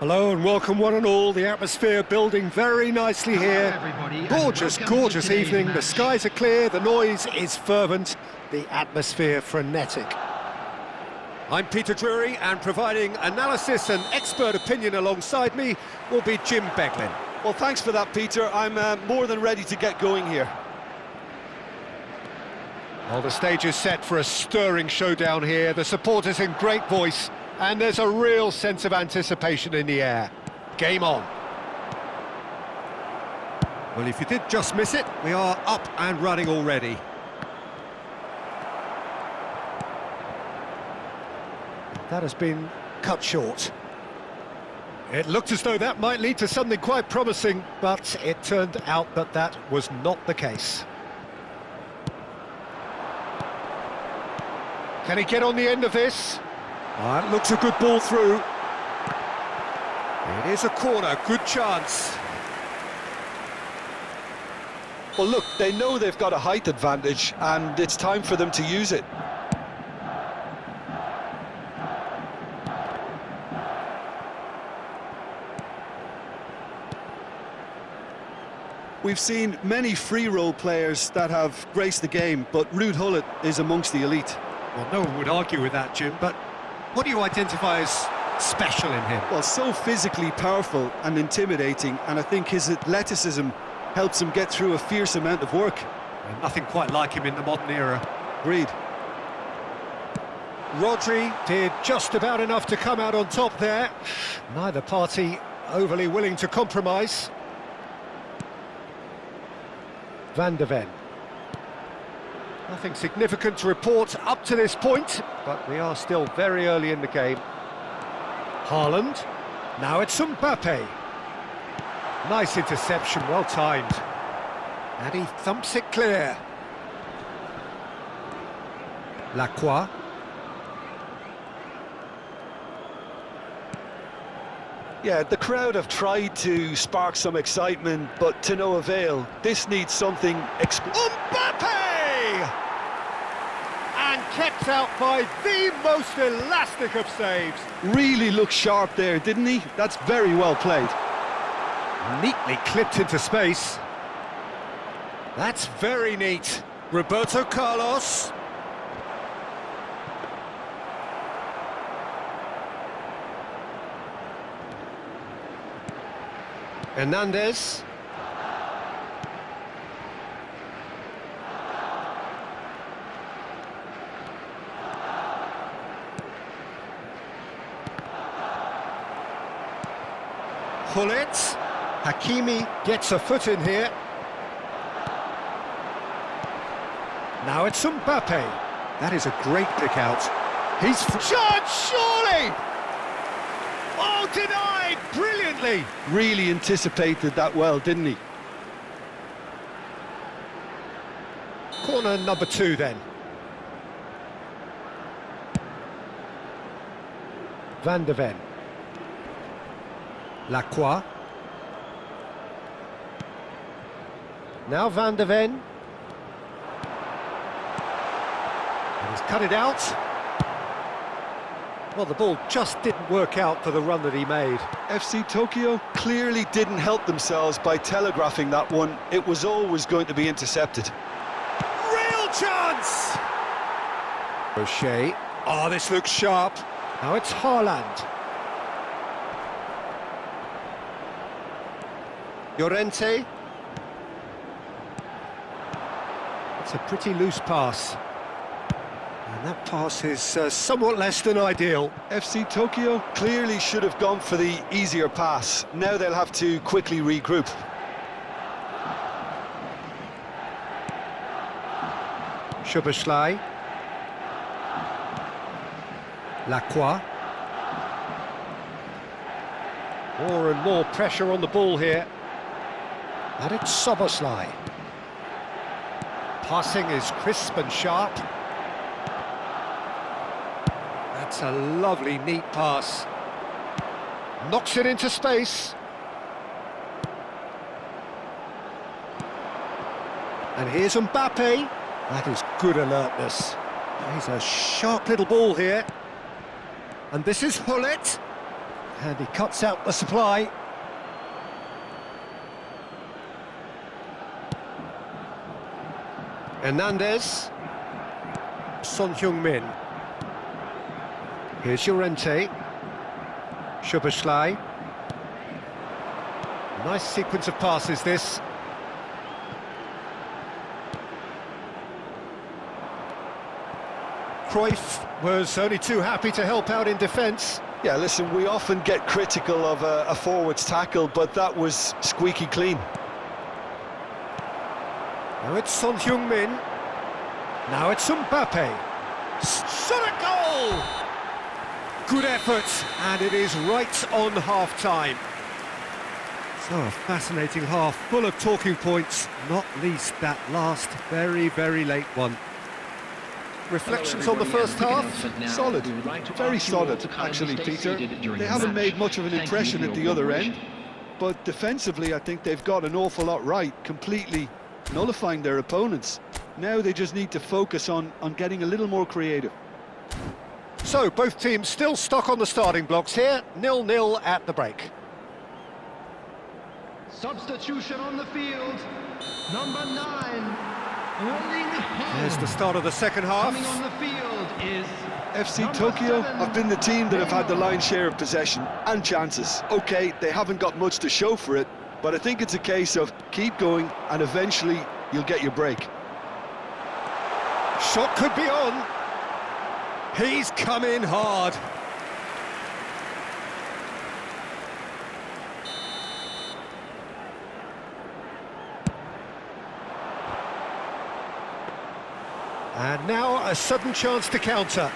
Hello and welcome one and all. The atmosphere building very nicely here. Gorgeous, gorgeous evening. The skies are clear, the noise is fervent, the atmosphere frenetic. I'm Peter Drury, and providing analysis and expert opinion alongside me will be Jim Beglin. Well, thanks for that, Peter. I'm more than ready to get going here. Well, the stage is set for a stirring showdown here. The supporters in great voice, and there's a real sense of anticipation in the air. Game on. Well, if you did just miss it, we are up and running already. That has been cut short. It looked as though that might lead to something quite promising, but it turned out that that was not the case. Can he get on the end of this? It looks a good ball through. It is a corner, good chance. Well, look, they know they've got a height advantage, and it's time for them to use it. We've seen many free role players that have graced the game, but Ruud Gullit is amongst the elite. Well, no one would argue with that, Jim, but what do you identify as special in him? Well, so physically powerful and intimidating, and I think his athleticism helps him get through a fierce amount of work. And nothing quite like him in the modern era. Agreed. Rodri did just about enough to come out on top there. Neither party overly willing to compromise. Van de Ven. Nothing significant to report up to this point, but we are still very early in the game. Haaland. Now it's Mbappe. Nice interception, well timed. And he thumps it clear. Lacroix. Yeah, the crowd have tried to spark some excitement, but to no avail. This needs something... Mbappe! And kept out by the most elastic of saves. Really looked sharp there, didn't he? That's very well played. Neatly clipped into space. That's very neat. Roberto Carlos. Hernandez. Gullit. Hakimi gets a foot in here. Now it's Mbappe. That is a great pick out. He's... Chance, surely! Oh, denied! Brilliantly! Really anticipated that well, didn't he? Corner number 2 then. Van de Ven. Lacroix. Now Van de Ven. And he's cut it out. Well, the ball just didn't work out for the run that he made. FC Tokyo clearly didn't help themselves by telegraphing that one. It was always going to be intercepted. Real chance! O'Shea. Oh, this looks sharp. Now it's Haaland. Llorente. It's a pretty loose pass. And that pass is somewhat less than ideal. FC Tokyo clearly should have gone for the easier pass. Now they'll have to quickly regroup. Szoboszlai. Lacroix. More and more pressure on the ball here. And it's Szoboszlai. Passing is crisp and sharp. That's a lovely, neat pass. Knocks it into space. And here's Mbappe. That is good alertness. He's a sharp little ball here. And this is Gullit. And he cuts out the supply. Hernandez. Son Heung-min. Here's Llorente. Szoboszlai. Nice sequence of passes, this. Cruyff was only too happy to help out in defence. Yeah, listen, we often get critical of a forward's tackle, but that was squeaky clean. Now it's Son Heung-min. Now it's Mbappe. Shot a goal! Good effort, and it is right on half-time. So a fascinating half, full of talking points, not least that last very, very late one. Reflections on the first half? Solid, very solid, actually, Peter. They haven't made much of an impression at the other end, but defensively I think they've got an awful lot right, completely nullifying their opponents. Now they just need to focus on getting a little more creative. So both teams still stuck on the starting blocks here, 0-0 at the break. Substitution on the field, number 9. There's the start of the second half. Coming on the field is FC Tokyo have been the team that have had the lion's share of possession and chances. Okay, they haven't got much to show for it, but I think it's a case of keep going and eventually you'll get your break. Shot could be on. He's come in hard. And now a sudden chance to counter.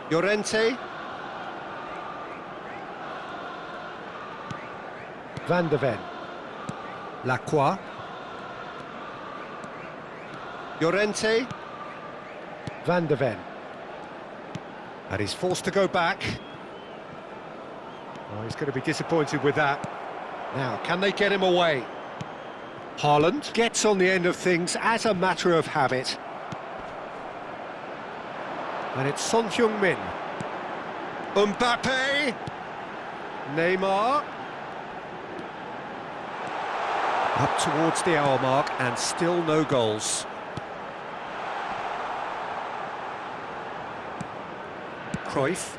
Llorente. Van de Ven. Lacroix. Llorente. Van de Ven. And he's forced to go back. Oh, he's going to be disappointed with that. Now, can they get him away? Haaland gets on the end of things as a matter of habit. And it's Son Heung-min. Mbappe. Neymar. Up towards the hour mark and still no goals. Cruyff.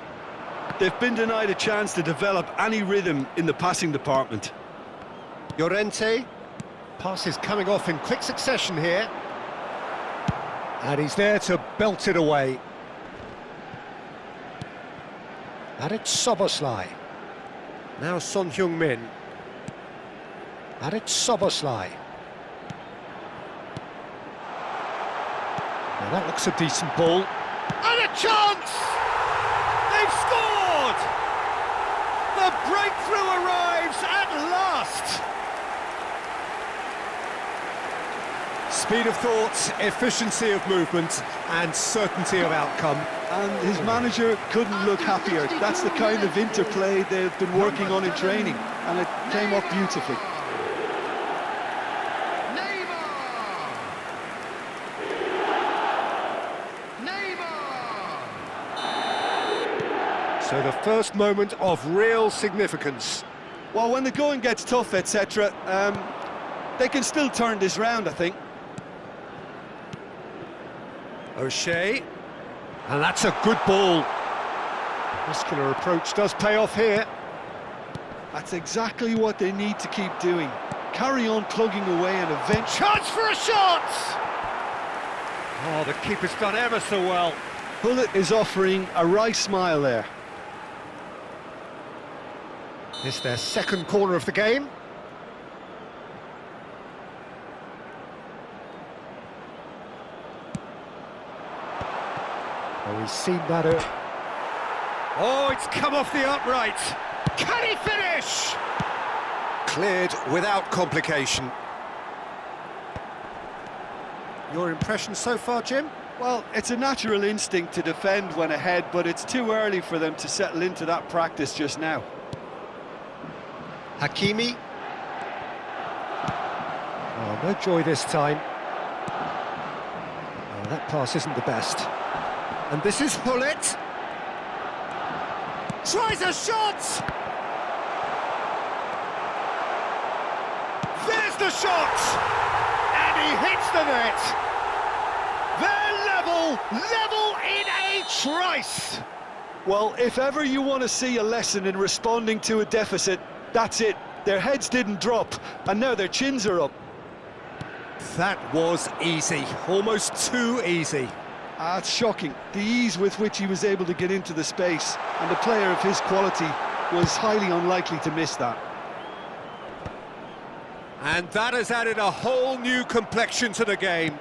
They've been denied a chance to develop any rhythm in the passing department. Llorente. Passes coming off in quick succession here. And he's there to belt it away. And it's Szoboszlai. Now Son Heung-min. And it's Szoboszlai. Now that looks a decent ball. And a chance! They've scored! The breakthrough arrives at last! Speed of thought, efficiency of movement, and certainty of outcome. And his manager couldn't look happier. That's the kind of interplay they've been working on in training, and it came up beautifully. So the first moment of real significance. Well, when the going gets tough, etc., they can still turn this round, I think. O'Shea, and that's a good ball. Muscular approach does pay off here. That's exactly what they need to keep doing. Carry on plugging away and eventually... Chance for a shot! Oh, the keeper's done ever so well. Hullet is offering a wry smile there. It's their second corner of the game. Oh, he's seen that. Oh, it's come off the upright. Can he finish? Cleared without complication. Your impression so far, Jim? Well, it's a natural instinct to defend when ahead, but it's too early for them to settle into that practice just now. Hakimi. Oh, no joy this time. That pass isn't the best. And this is Hullet. Tries a shot! There's the shot! And he hits the net! They're level in a trice! Well, if ever you want to see a lesson in responding to a deficit, that's it. Their heads didn't drop, and now their chins are up. That was easy, almost too easy. It's shocking, the ease with which he was able to get into the space, and a player of his quality was highly unlikely to miss that. And that has added a whole new complexion to the game.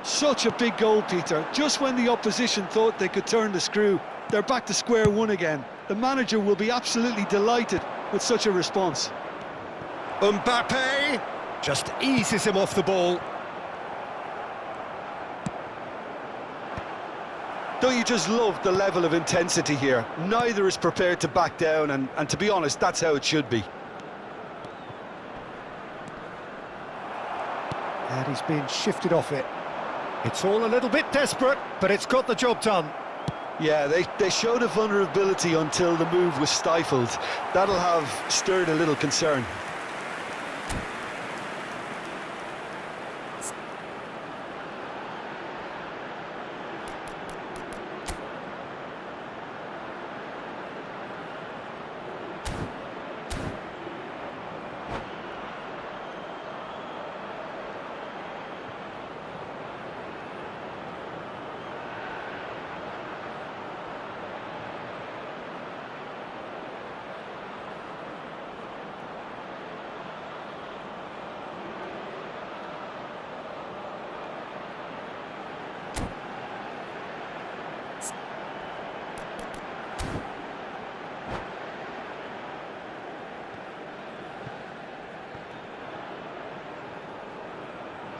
Such a big goal, Peter. Just when the opposition thought they could turn the screw, they're back to square one again. The manager will be absolutely delighted with such a response. Mbappe just eases him off the ball. Don't you just love the level of intensity here? Neither is prepared to back down, and to be honest, that's how it should be. And he's being shifted off it. It's all a little bit desperate, but it's got the job done. Yeah, they showed a vulnerability until the move was stifled. That'll have stirred a little concern.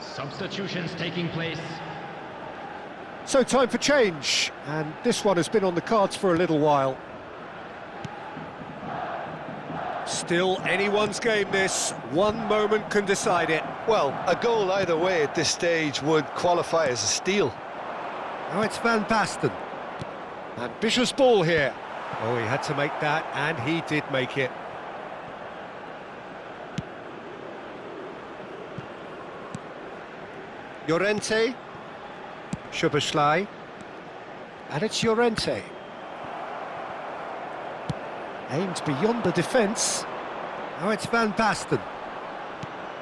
Substitutions taking place. So time for change, and this one has been on the cards for a little while. Still anyone's game this, one moment can decide it. Well, a goal either way at this stage would qualify as a steal. Now it's Van Basten. Ambitious ball here. Oh, he had to make that, and he did make it. Llorente, Szoboszlai, and it's Llorente. Aims beyond the defence. Now it's Van Basten.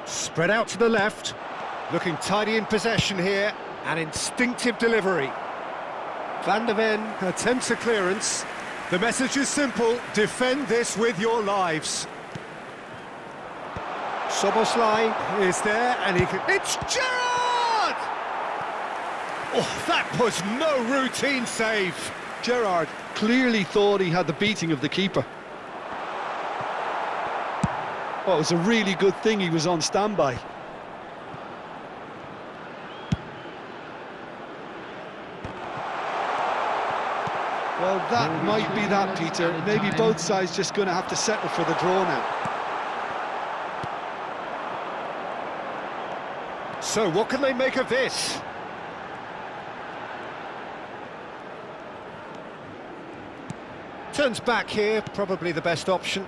Spread out to the left, looking tidy in possession here, and instinctive delivery. Van der Ven attempts a clearance. The message is simple, defend this with your lives. Szoboszlai is there, and he can... It's Gerrard! Oh, that was no routine save. Gerrard clearly thought he had the beating of the keeper. Well, it was a really good thing he was on standby. Well, that might be that, Peter. Maybe both sides just going to have to settle for the draw now. So what can they make of this? Turns back here, probably the best option.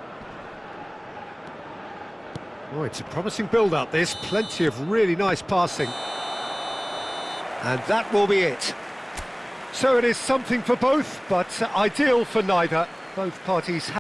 Oh, it's a promising build-up, this. Plenty of really nice passing. And that will be it. So it is something for both, but ideal for neither. Both parties